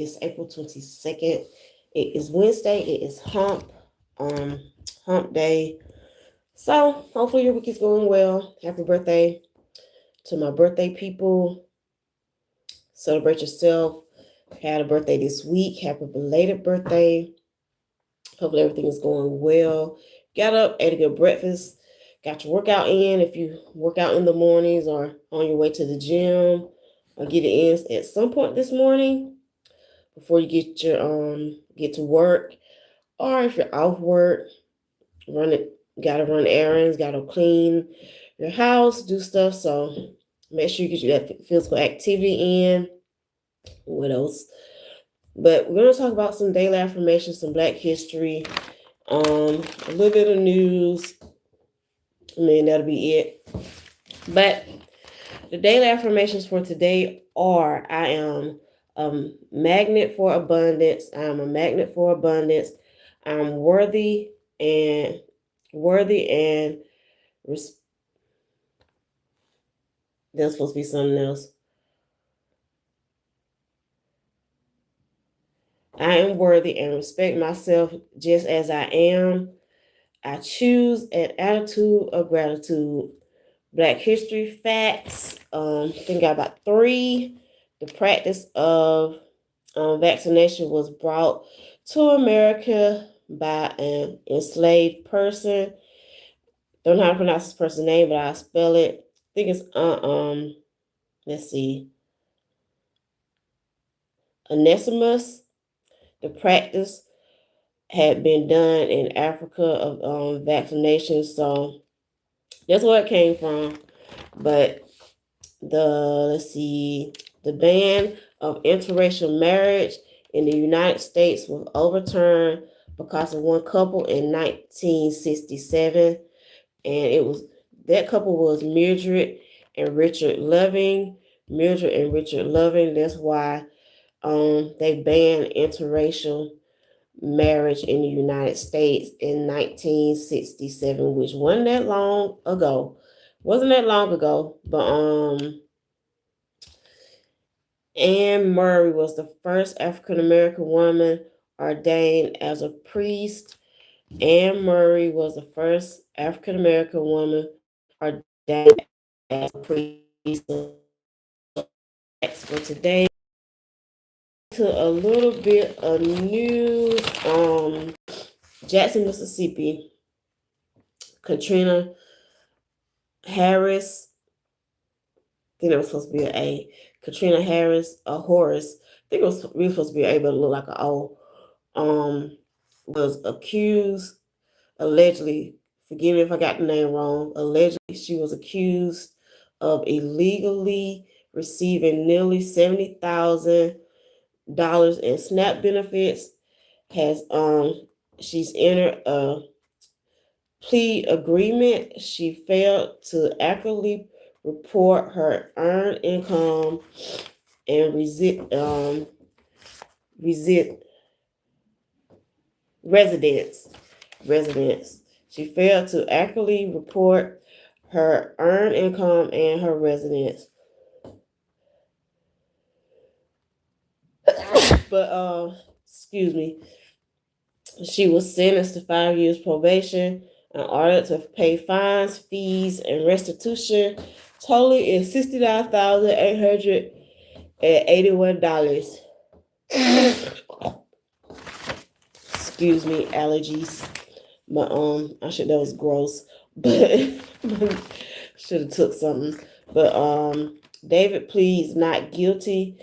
It's April 22nd. It is Wednesday. It is hump day. So hopefully your week is going well. Happy birthday to my birthday people. Celebrate yourself. Had a birthday this week. Happy belated birthday. Hopefully everything is going well. Got up, ate a good breakfast. Got your workout in. If you work out in the mornings or on your way to the gym, or get it in at some point this morning before you get to work, or if you're off work, gotta run errands, gotta clean your house, do stuff. So make sure you get that physical activity in. What else? But we're gonna talk about some daily affirmations, some Black history, a little bit of news. That'll be it. But the daily affirmations for today are: I am a magnet for abundance. I am a magnet for abundance. I'm and worthy and there's supposed to be something else. I am worthy and respect myself just as I am. I choose an attitude of gratitude. Black history facts. I think I got about 3. The practice of vaccination was brought to America by an enslaved person. Don't know how to pronounce this person's name, but I'll spell it. I think it's let's see, Onesimus. The practice had been done in Africa of vaccination, so that's where it came from. But the ban of interracial marriage in the United States was overturned because of one couple in 1967, and that couple was Mildred and Richard Loving. Mildred and Richard Loving. That's why they banned interracial marriage in the United States in 1967, which wasn't that long ago. Wasn't that long ago, but Anne Murray was the first African American woman ordained as a priest. Anne Murray was the first African American woman ordained as a priest. For today, to a little bit of news. Jackson, Mississippi. Katrina Harris. I think it was supposed to be an A. Katrina Harris, a Horace. I think it was really supposed to be an A, but it looked like an O. Was accused, allegedly, forgive me if I got the name wrong, allegedly she was accused of illegally receiving nearly $70,000 in SNAP benefits. She's entered a plea agreement. She failed to accurately report her earned income and residence. She failed to accurately report her earned income and her residence. But excuse me. She was sentenced to 5 years probation and ordered to pay fines, fees, and restitution. Totally is $69,881. Excuse me, allergies. But that was gross. But should have took something. But David pleads not guilty.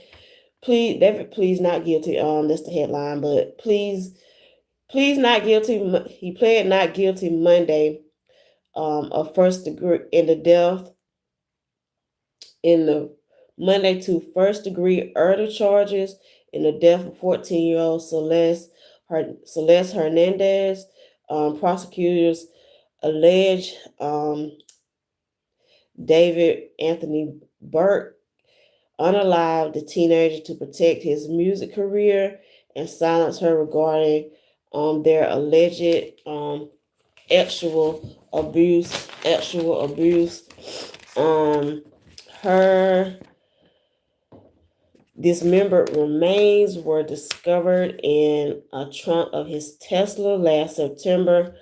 David pleads not guilty. That's the headline. But pleads not guilty. He pled not guilty Monday. Of first degree Monday to first degree murder charges in the death of 14-year-old Celeste Hernandez. Prosecutors allege David Anthony Burke unalived the teenager to protect his music career and silence her regarding their alleged sexual abuse. Dismembered remains were discovered in a trunk of his Tesla last September,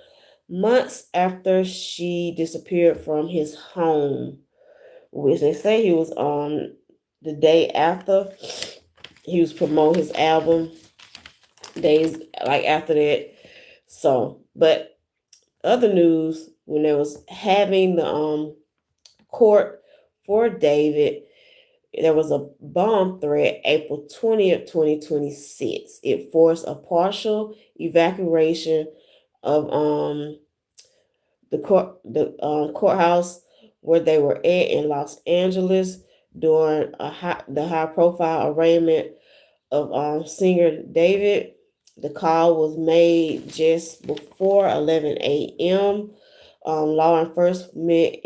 months after she disappeared from his home, which they say he was on the day after he was promoting his album, days like after that. So, but other news, when they was having the court for David, there was a bomb threat April 20th, 2026. It forced a partial evacuation of the courthouse where they were at in Los Angeles during the high profile arraignment of singer David. The call was made just before 11 a.m. Law enforcement,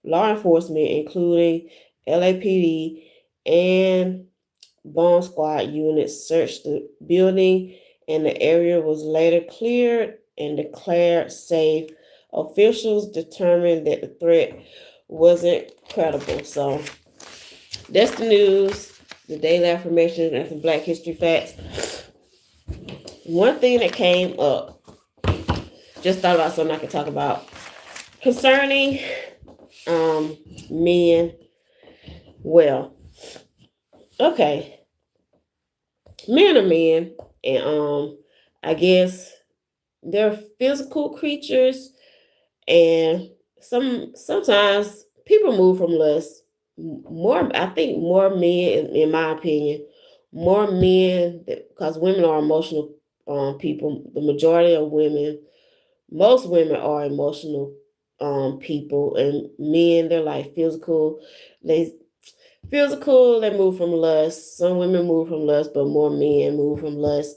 including LAPD and bomb squad units, searched the building, and the area was later cleared and declared safe. Officials determined that the threat wasn't credible. So that's the news, the daily affirmations, and some Black History facts. One thing that came up, just thought about something I could talk about concerning men. Well, okay, men are men, and I guess they're physical creatures, and sometimes people move from lust. More, I think, more men, in my opinion, more men, because women are emotional people. The majority of women, most women are emotional people, and men, they're like physical. They Physical, they move from lust. Some women move from lust, but more men move from lust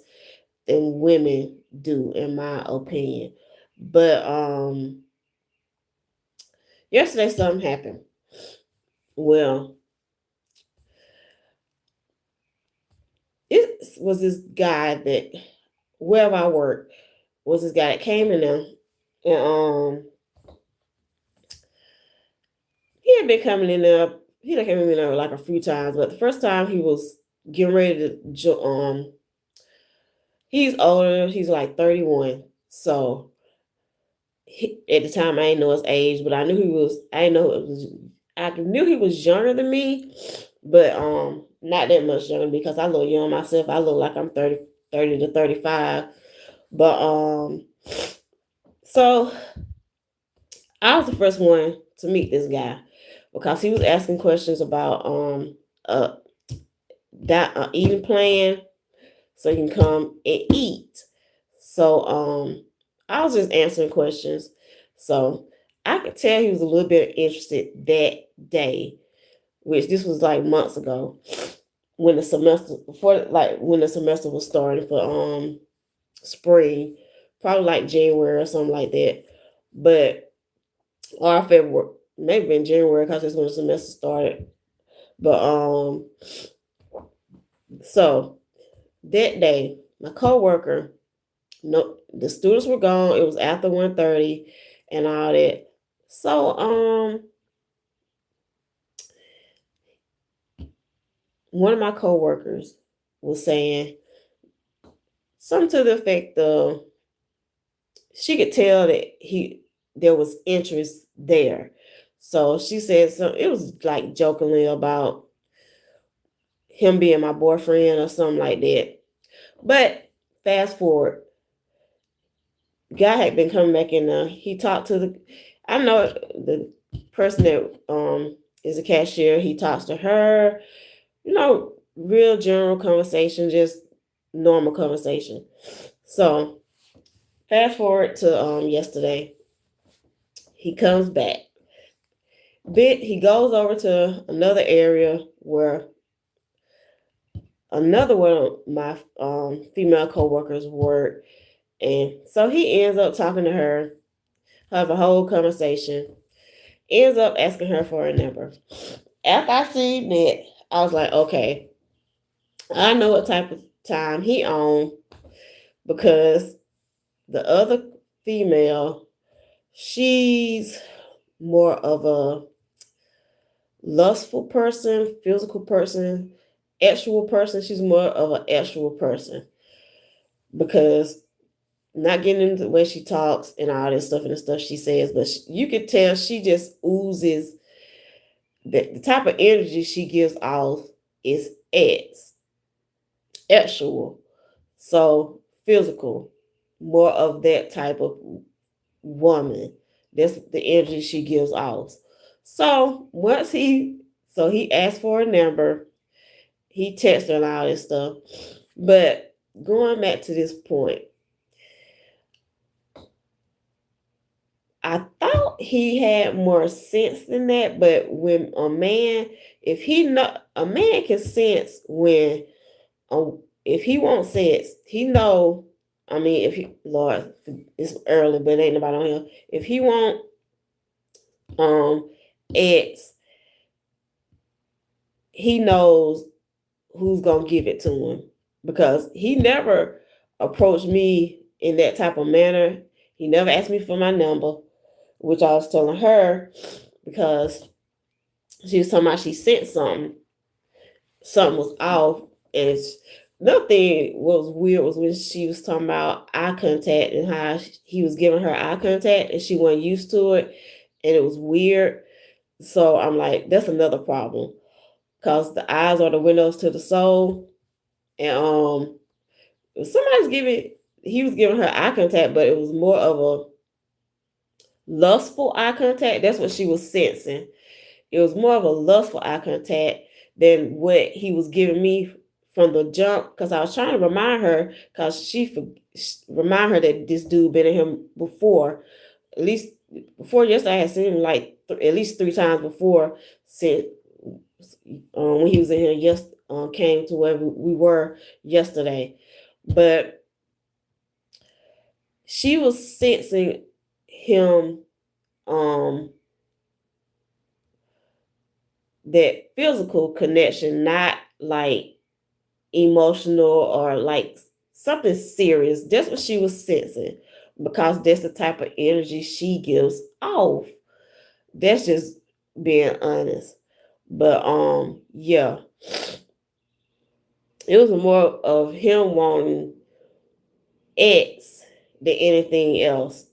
than women do, in my opinion. But yesterday something happened. Well, it was this guy that wherever I work was this guy that came in there, and he had been coming in there. He had came in there like a few times, but the first time he was getting ready to he's older. He's like 31, so at the time I didn't know his age, but I knew he was. I knew he was younger than me, but not that much younger because I look young myself. I look like I'm 30 to 35. But so I was the first one to meet this guy because he was asking questions about uh that eating plan so you can come and eat. So I was just answering questions. So I could tell he was a little bit interested that day, which this was like months ago when the semester was starting for spring, probably like January or something like that. But or February, maybe in January because that's when the semester started. But so that day, my coworker, no, the students were gone. It was after 1:30 and all that. So one of my coworkers was saying something to the effect of she could tell that there was interest there. So she said something, it was like jokingly about him being my boyfriend or something like that. But fast forward, guy had been coming back in there. He talked to I know the person that is a cashier. He talks to her, real general conversation, just normal conversation. So fast forward to yesterday. He comes back. He goes over to another area where another one of my female coworkers work, and so he ends up talking to her, have a whole conversation, ends up asking her for a number. After I seen that, I was like, okay, I know what type of time he on because the other female, she's more of a lustful person, physical person, actual person. She's more of an actual person because not getting into the way she talks and all this stuff and the stuff she says, but you could tell she just oozes the type of energy she gives off is actual, so physical, more of that type of woman. That's the energy she gives off. So he asked for a number, he texted her and all this stuff. But going back to this point, I thought he had more sense than that. But when a man, if he not a man can sense when, if he wants sex, he know. I mean, if he Lord, it's early, but ain't nobody on here. If he want X, he knows who's gonna give it to him because he never approached me in that type of manner. He never asked me for my number, which I was telling her because she was talking about she sent something. Something was off. And another thing was weird was when she was talking about eye contact and how he was giving her eye contact and she wasn't used to it. And it was weird. So I'm like, that's another problem. Because the eyes are the windows to the soul. And he was giving her eye contact, but it was more of a lustful eye contact. That's what she was sensing. It was more of a lustful eye contact than what he was giving me from the jump. Because I was trying to remind her, because remind her that this dude been in him before. At least before yesterday, I had seen him like at least 3 times before. Since when he was in here, came to where we were yesterday, but she was sensing him that physical connection, not like emotional or like something serious. That's what she was sensing because that's the type of energy she gives off. That's just being honest. But yeah. It was more of him wanting X than anything else.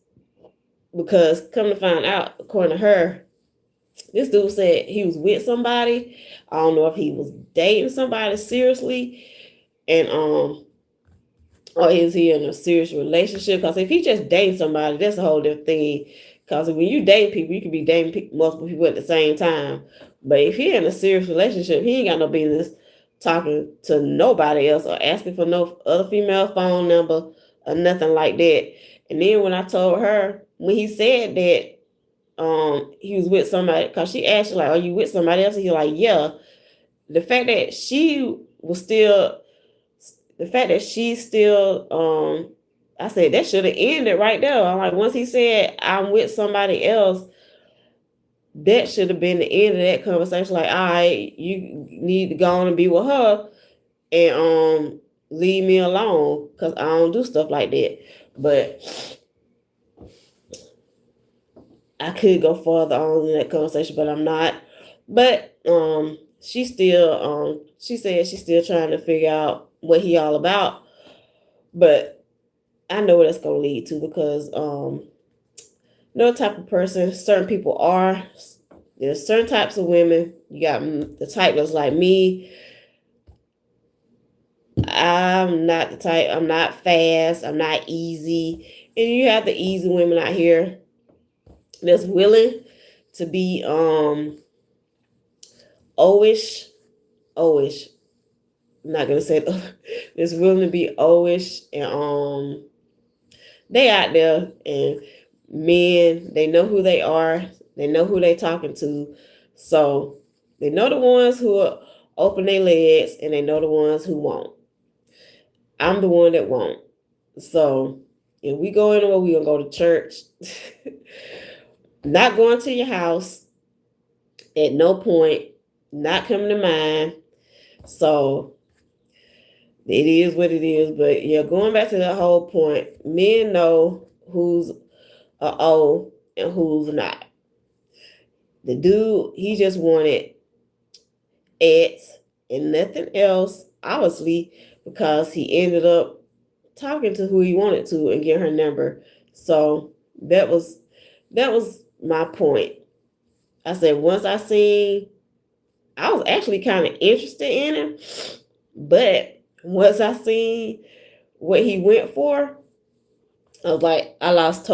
Because come to find out, according to her, this dude said he was with somebody. I don't know if he was dating somebody seriously, and or is he in a serious relationship? Because if he just dating somebody, that's a whole different thing. Because when you date people, you can be dating multiple people at the same time. But if he in a serious relationship, he ain't got no business talking to nobody else or asking for no other female phone number or nothing like that. And then when I told her, when he said that he was with somebody, because she asked like, are you with somebody else? And he's like, yeah. The fact that she was still, the fact that she's still, I said that should have ended right there. I'm like, once he said I'm with somebody else, that should have been the end of that conversation. Like, all right, you need to go on and be with her and leave me alone because I don't do stuff like that. But I could go further on in that conversation, but I'm not. But she said she's still trying to figure out what he all about. But I know what that's gonna lead to because no type of person certain people are. There's certain types of women. You got the type that's like me. I'm not the type. I'm not fast. I'm not easy. And you have the easy women out here that's willing to be owish. I'm not gonna say that's willing to be owish and they out there and men, they know who they are, they know who they talking to. So they know the ones who are open their legs and they know the ones who won't. I'm the one that won't. So if we go anywhere, we gonna go to church. Not going to your house at no point, not coming to mine. So it is what it is. But yeah, going back to that whole point, men know who's a O and who's not. The dude, he just wanted X and nothing else, obviously, because he ended up talking to who he wanted to and get her number. So that was my point. I said once I was actually kind of interested in him, but once I seen what he went for, I was like, I lost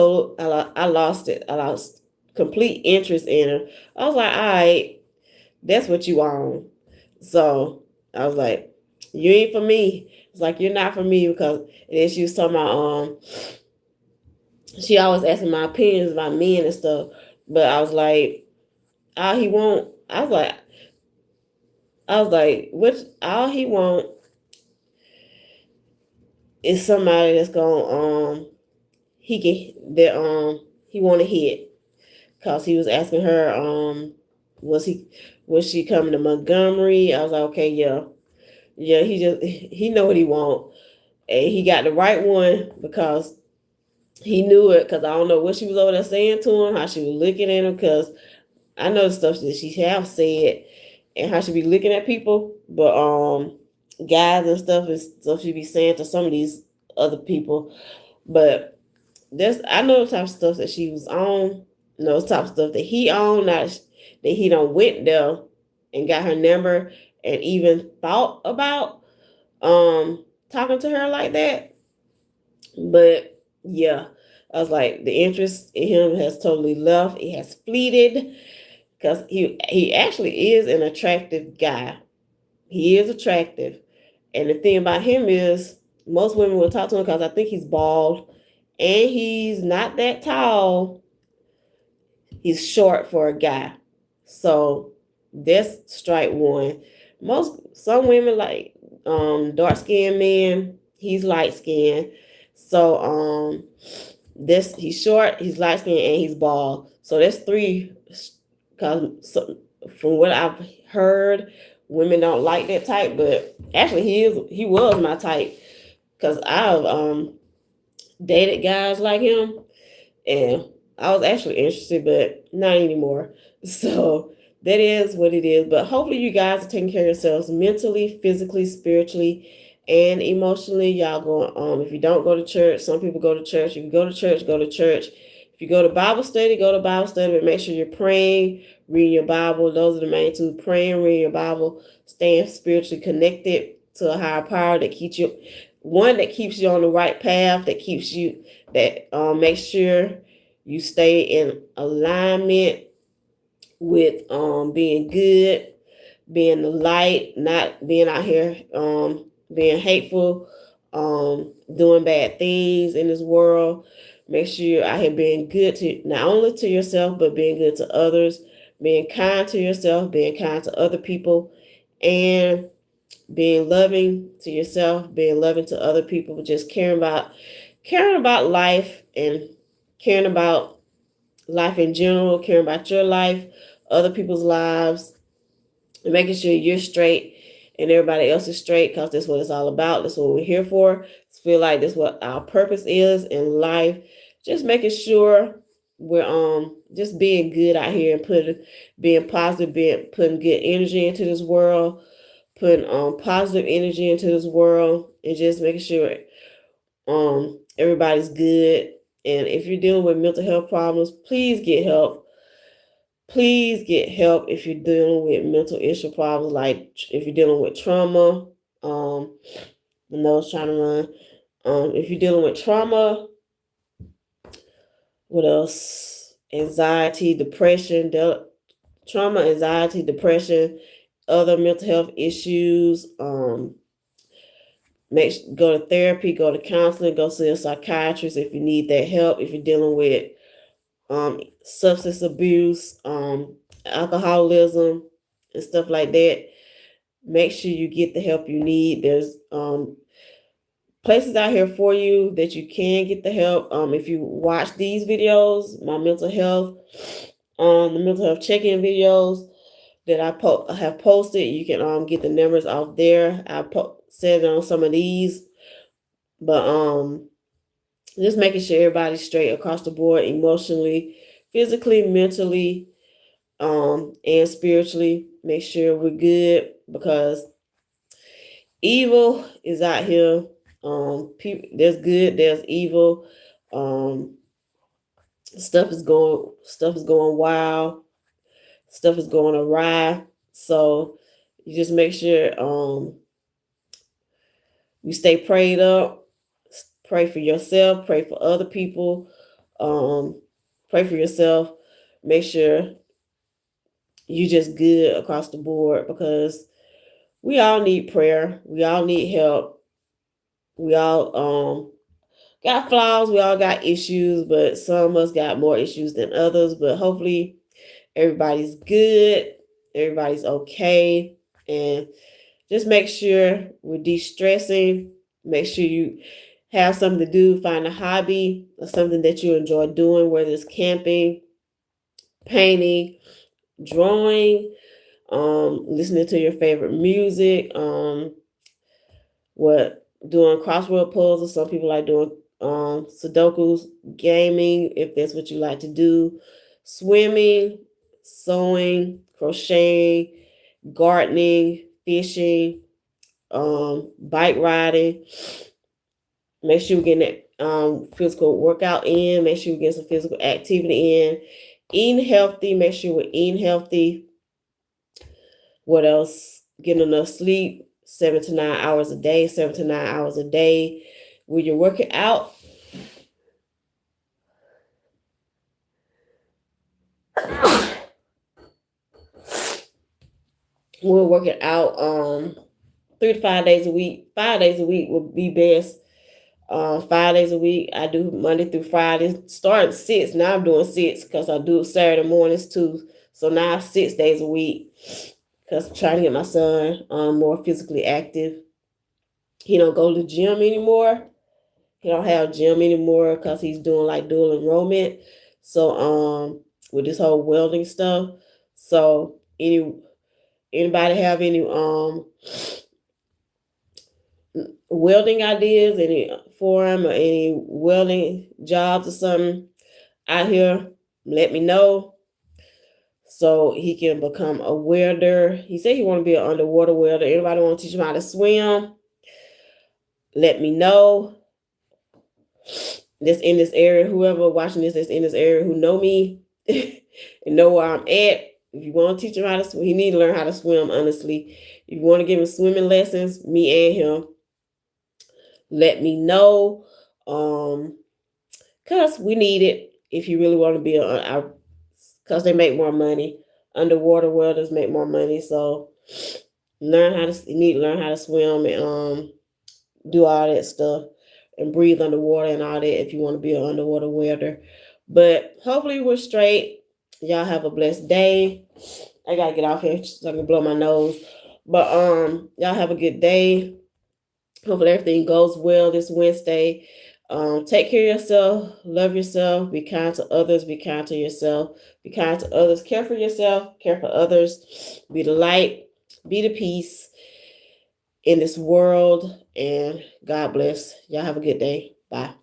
it. I lost complete interest in him. I was like, all right, that's what you on. So I was like, you ain't for me. It's like you're not for me because and then she was talking about she always asking my opinions about men and stuff. But I was like, all he want I was like, what all he want is somebody that's gonna he can that he wanna hit. Cause he was asking her, was he was she coming to Montgomery? I was like, okay, yeah. Yeah, he know what he want. And he got the right one because he knew it because I don't know what she was over there saying to him, how she was looking at him, because I know the stuff that she have said and how she be looking at people, but guys and stuff she be saying to some of these other people. But I know the type of stuff that she was on, the type of stuff that he on, not that he don't went there and got her number and even thought about talking to her like that. But yeah, I was like, the interest in him has totally left. It has fleeted because he actually is an attractive guy. He is attractive, and the thing about him is most women will talk to him because I think he's bald and he's not that tall. He's short for a guy, so that's strike one. Some women like dark skinned men. He's light skinned, so this he's short, he's light skinned, and he's bald. So that's three. Cause from what I've heard, women don't like that type, but actually he was my type because I've dated guys like him, and I was actually interested, but not anymore. So that is what it is. But hopefully, you guys are taking care of yourselves mentally, physically, spiritually, and emotionally. Y'all going if you don't go to church, some people go to church. If you go to church, go to church. If you go to Bible study, go to Bible study, but make sure you're praying, reading your Bible. Those are the main two: praying, reading your Bible, staying spiritually connected to a higher power that keeps you on the right path, that makes sure you stay in alignment with being good, being the light, not being out here being hateful, doing bad things in this world. Make sure you're out here being good to not only to yourself, but being good to others, being kind to yourself, being kind to other people, and being loving to yourself, being loving to other people, just caring about life and caring about life in general, caring about your life, other people's lives, and making sure you're straight and everybody else is straight, because that's what it's all about. That's what we're here for. I feel like that's what our purpose is in life. Just making sure we're just being good out here and being positive, putting good energy into this world, putting positive energy into this world, and just making sure everybody's good. And if you're dealing with mental health problems, please get help. Please get help if you're dealing with mental issue problems, like if you're dealing with trauma. I know I was trying to run. If you're dealing with trauma, what else? Anxiety, depression, trauma, anxiety, depression, other mental health issues. Go to therapy, go to counseling, go see a psychiatrist if you need that help. If you're dealing with substance abuse, alcoholism, and stuff like that, make sure you get the help you need. There's places out here for you that you can get the help. If you watch these videos, my mental health, the mental health check-in videos that I have posted, you can get the numbers off there. I said it on some of these, but just making sure everybody's straight across the board, emotionally, physically, mentally, and spiritually. Make sure we're good, because Evil is out here. There's good, there's evil. Stuff is going wild. Stuff is going awry. So you just make sure you stay prayed up. Pray for yourself. Pray for other people. Pray for yourself. Make sure you just good across the board, because we all need prayer. We all need help. We all got flaws. We all got issues, but some of us got more issues than others. But hopefully everybody's good. Everybody's okay. And just make sure we're de-stressing. Make sure you have something to do. Find a hobby or something that you enjoy doing, whether it's camping, painting, drawing, listening to your favorite music, doing crossword puzzles. Some people like doing Sudokus, gaming, if that's what you like to do, swimming, sewing, crocheting, gardening, fishing, bike riding. Make sure you're getting that physical workout in. Make sure you get some physical activity in. Eating healthy. Make sure we're eating healthy. What else? Getting enough sleep, 7 to 9 hours a day, 7 to 9 hours a day. When you're working out, we're working out 3 to 5 days a week. 5 days a week would be best. 5 days a week. I do Monday through Friday. Start at 6. Now I'm doing 6 because I do Saturday mornings too. So now 6 days a week, because I'm trying to get my son more physically active. He don't go to the gym anymore. He don't have gym anymore because he's doing like dual enrollment. So with this whole welding stuff. So anybody have any welding ideas, any for him, or any welding jobs or something out here, let me know so he can become a welder. He said he want to be an underwater welder. Anybody want to teach him how to swim, let me know. That's in this area, whoever watching this that's in this area who know me and know where I'm at. If you want to teach him how to swim, he need to learn how to swim, honestly. If you want to give him swimming lessons, me and him, let me know. Cause we need it if you really want to be cause they make more money. Underwater welders make more money. So you need to learn how to swim and do all that stuff and breathe underwater and all that if you want to be an underwater welder. But hopefully we're straight. Y'all have a blessed day. I gotta get off here so I can blow my nose. But y'all have a good day. Hopefully everything goes well this Wednesday. Take care of yourself, love yourself, be kind to others, be kind to yourself, be kind to others, care for yourself, care for others, be the light, be the peace in this world, and God bless. Y'all have a good day. Bye.